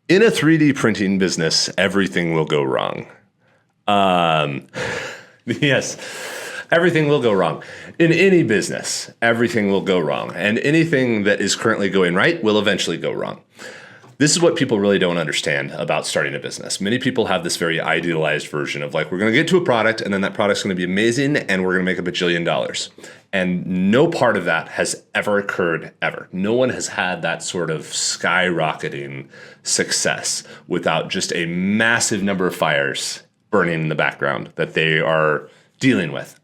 In a 3D printing business, everything will go wrong. Yes, everything will go wrong. In any business, everything will go wrong. And anything that is currently going right will eventually go wrong. This is what people really don't understand about starting a business. Many people have this very idealized version of like, we're going to get to a product and then that product's going to be amazing and we're going to make a bajillion dollars. And no part of that has ever occurred ever. No one has had that sort of skyrocketing success without just a massive number of fires burning in the background that they are dealing with.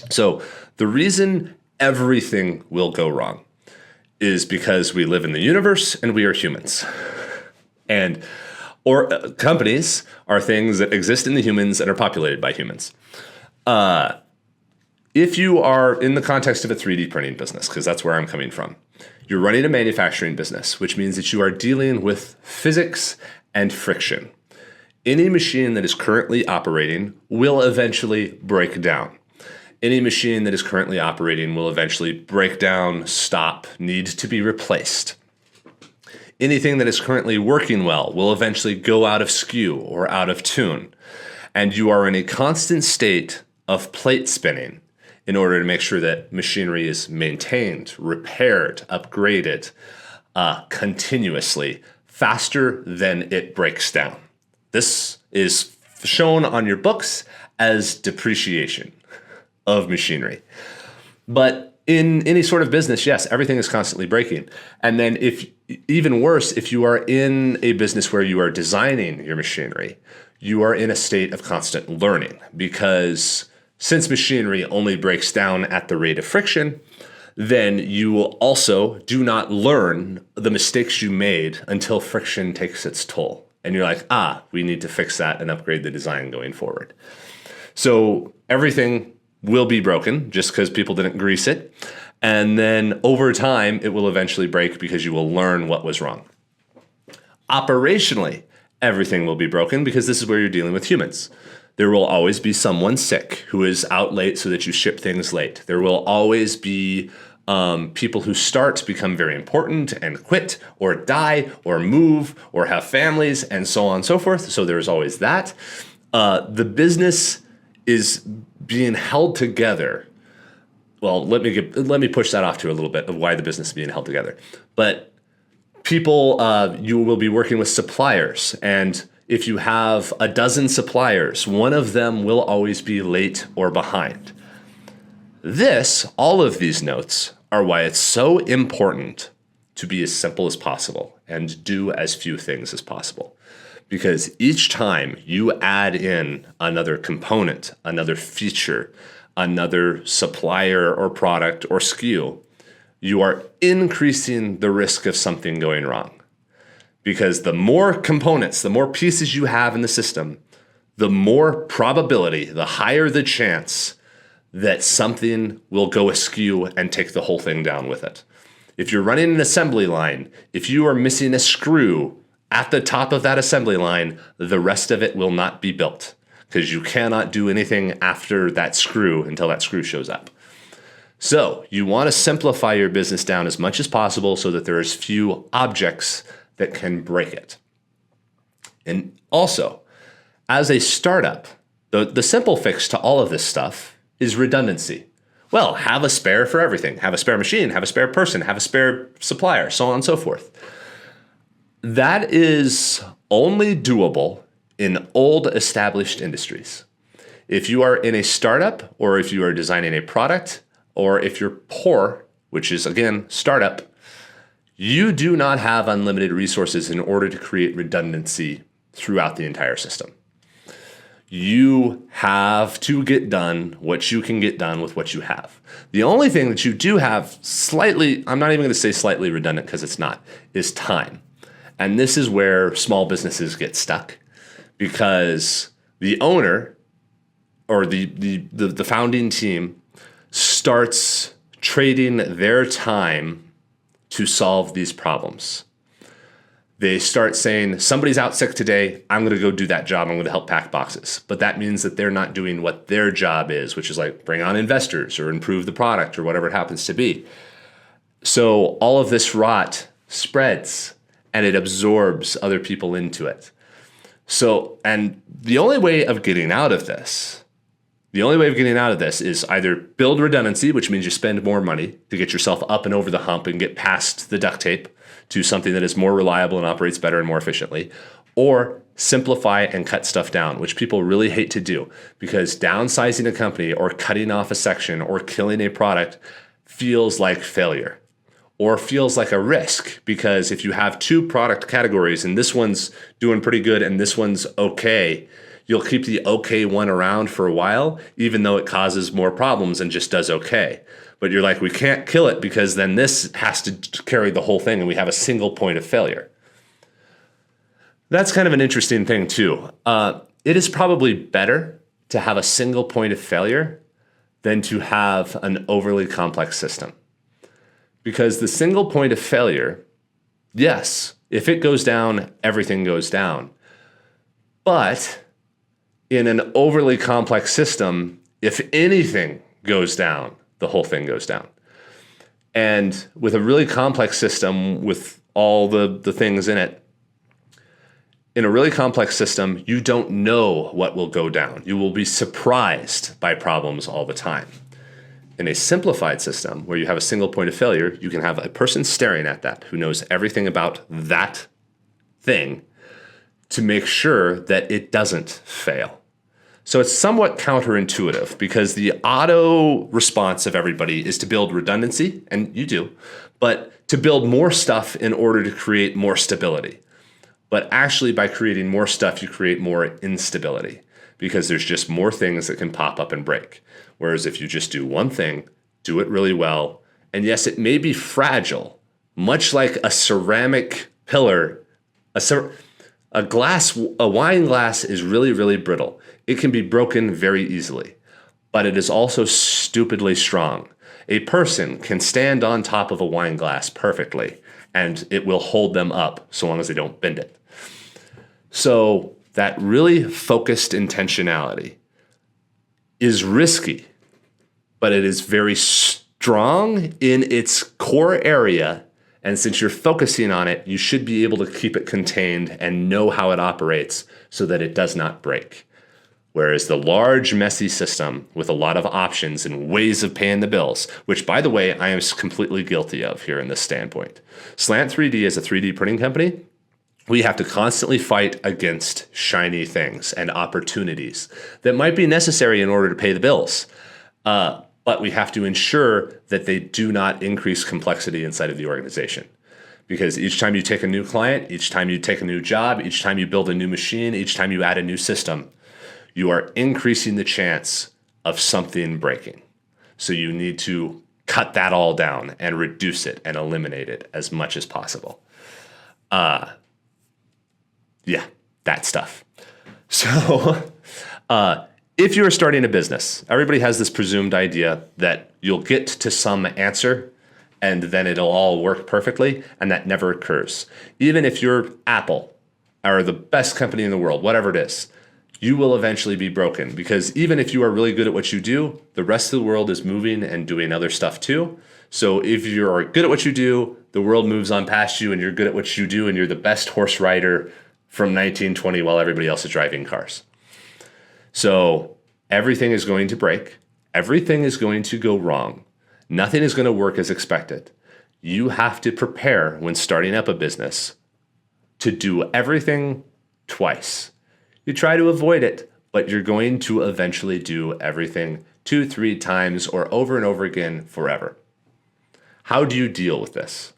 So the reason everything will go wrong is because we live in the universe and we are humans. And companies are things that exist in the humans and are populated by humans. If you are in the context of a 3D printing business, because that's where I'm coming from, you're running a manufacturing business, which means that you are dealing with physics and friction. Any machine that is currently operating will eventually break down. Any machine that is currently operating will eventually break down, stop, need to be replaced. Anything that is currently working well will eventually go out of skew or out of tune. And you are in a constant state of plate spinning in order to make sure that machinery is maintained, repaired, upgraded continuously, faster than it breaks down. This is shown on your books as depreciation of machinery. But in any sort of business, yes, everything is constantly breaking. And then even worse, if you are in a business where you are designing your machinery, you are in a state of constant learning, because since machinery only breaks down at the rate of friction, then you also do not learn the mistakes you made until friction takes its toll. And you're like, we need to fix that and upgrade the design going forward. So everything will be broken just because people didn't grease it. And then over time, it will eventually break because you will learn what was wrong. Operationally, everything will be broken because this is where you're dealing with humans. There will always be someone sick who is out late so that you ship things late. There will always be people who become very important and quit or die or move or have families and so on and so forth. So there's always that. The business is being held together. Well, let me push that off to a little bit of why the business is being held together. But people, you will be working with suppliers, and if you have a dozen suppliers, one of them will always be late or behind. All of these notes are why it's so important to be as simple as possible and do as few things as possible. Because each time you add in another component, another feature, another supplier or product or SKU, you are increasing the risk of something going wrong. Because the more components, the more pieces you have in the system, the more probability, the higher the chance that something will go askew and take the whole thing down with it. If you're running an assembly line, if you are missing a screw at the top of that assembly line, the rest of it will not be built because you cannot do anything after that screw until that screw shows up. So you want to simplify your business down as much as possible so that there is few objects that can break it. And also, as a startup, the simple fix to all of this stuff is redundancy. Well, have a spare for everything. Have a spare machine, have a spare person, have a spare supplier, so on and so forth. That is only doable in old established industries. If you are in a startup, or if you are designing a product, or if you're poor, which is again, startup, you do not have unlimited resources in order to create redundancy throughout the entire system. You have to get done what you can get done with what you have. The only thing that you do have slightly, I'm not even going to say slightly redundant because it's not, is time. And this is where small businesses get stuck, because the owner or the founding team starts trading their time to solve these problems. They start saying, somebody's out sick today, I'm going to go do that job, I'm going to help pack boxes. But that means that they're not doing what their job is, which is like bring on investors or improve the product or whatever it happens to be. So all of this rot spreads, and it absorbs other people into it. So, and the only way of getting out of this is either build redundancy, which means you spend more money to get yourself up and over the hump and get past the duct tape to something that is more reliable and operates better and more efficiently, or simplify and cut stuff down, which people really hate to do, because downsizing a company or cutting off a section or killing a product feels like failure or feels like a risk. Because if you have two product categories and this one's doing pretty good and this one's okay, you'll keep the okay one around for a while, even though it causes more problems and just does okay. But you're like, we can't kill it because then this has to carry the whole thing and we have a single point of failure. That's kind of an interesting thing too. It is probably better to have a single point of failure than to have an overly complex system. Because the single point of failure, yes, if it goes down, everything goes down. But in an overly complex system, if anything goes down, the whole thing goes down. And with a really complex system with all the things in it, in a really complex system, you don't know what will go down. You will be surprised by problems all the time. In a simplified system where you have a single point of failure, you can have a person staring at that who knows everything about that thing to make sure that it doesn't fail. So it's somewhat counterintuitive because the auto response of everybody is to build redundancy, and you do, but to build more stuff in order to create more stability. But actually, by creating more stuff, you create more instability because there's just more things that can pop up and break. Whereas if you just do one thing, do it really well, and yes, it may be fragile, much like a ceramic pillar. A wine glass is really, really brittle. It can be broken very easily, but it is also stupidly strong. A person can stand on top of a wine glass perfectly, and it will hold them up so long as they don't bend it. So that really focused intentionality is risky, but it is very strong in its core area. And since you're focusing on it, you should be able to keep it contained and know how it operates so that it does not break. Whereas the large, messy system with a lot of options and ways of paying the bills, which, by the way, I am completely guilty of here in this standpoint. Slant 3D is a 3D printing company. We have to constantly fight against shiny things and opportunities that might be necessary in order to pay the bills. But we have to ensure that they do not increase complexity inside of the organization. Because each time you take a new client, each time you take a new job, each time you build a new machine, each time you add a new system, you are increasing the chance of something breaking. So you need to cut that all down and reduce it and eliminate it as much as possible. Yeah, that stuff. So if you are starting a business, everybody has this presumed idea that you'll get to some answer and then it'll all work perfectly, and that never occurs. Even if you're Apple or the best company in the world, whatever it is, you will eventually be broken, because even if you are really good at what you do, the rest of the world is moving and doing other stuff too. So if you are good at what you do, the world moves on past you and you're good at what you do and you're the best horse rider from 1920 while everybody else is driving cars. So everything is going to break. Everything is going to go wrong. Nothing is going to work as expected. You have to prepare when starting up a business to do everything twice. You try to avoid it, but you're going to eventually do everything 2-3 times or over and over again forever. How do you deal with this?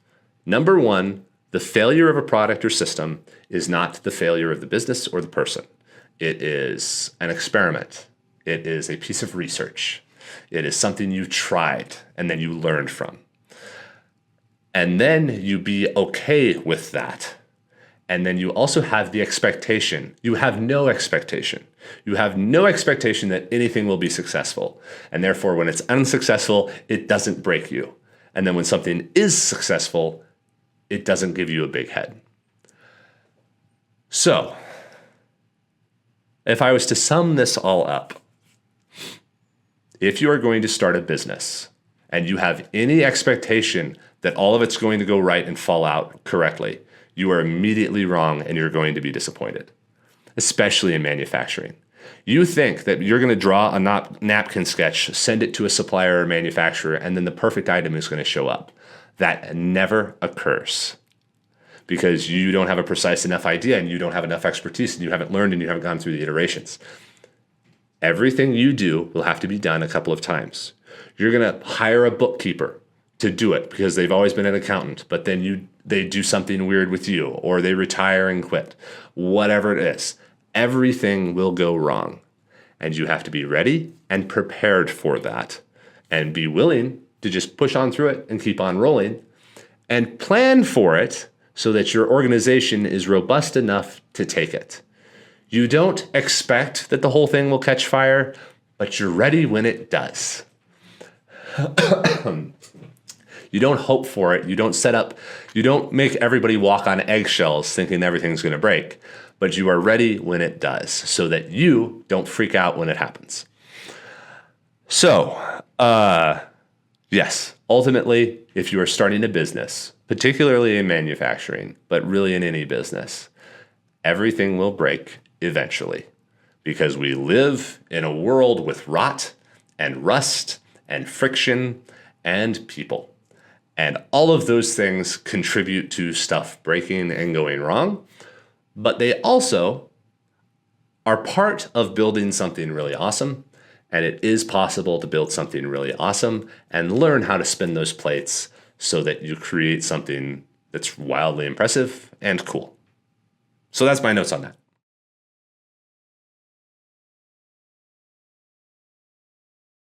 Number one, the failure of a product or system is not the failure of the business or the person. It is an experiment. It is a piece of research. It is something you tried and then you learned from. And then you be okay with that. And then you also have the expectation. You have no expectation. You have no expectation that anything will be successful. And therefore, when it's unsuccessful, it doesn't break you. And then when something is successful, it doesn't give you a big head. So, if I was to sum this all up, if you are going to start a business and you have any expectation that all of it's going to go right and fall out correctly, you are immediately wrong and you're going to be disappointed, especially in manufacturing. You think that you're going to draw a napkin sketch, send it to a supplier or manufacturer, and then the perfect item is going to show up. That never occurs because you don't have a precise enough idea and you don't have enough expertise and you haven't learned and you haven't gone through the iterations. Everything you do will have to be done a couple of times. You're going to hire a bookkeeper to do it because they've always been an accountant, but then they do something weird with you or they retire and quit. Whatever it is, everything will go wrong. And you have to be ready and prepared for that and be willing to just push on through it and keep on rolling and plan for it so that your organization is robust enough to take it. You don't expect that the whole thing will catch fire, but you're ready when it does. You don't hope for it. You don't make everybody walk on eggshells thinking everything's going to break, but you are ready when it does so that you don't freak out when it happens. So, yes, ultimately, if you are starting a business, particularly in manufacturing, but really in any business, everything will break eventually because we live in a world with rot and rust and friction and people. And all of those things contribute to stuff breaking and going wrong, but they also are part of building something really awesome. And it is possible to build something really awesome and learn how to spin those plates so that you create something that's wildly impressive and cool. So that's my notes on that.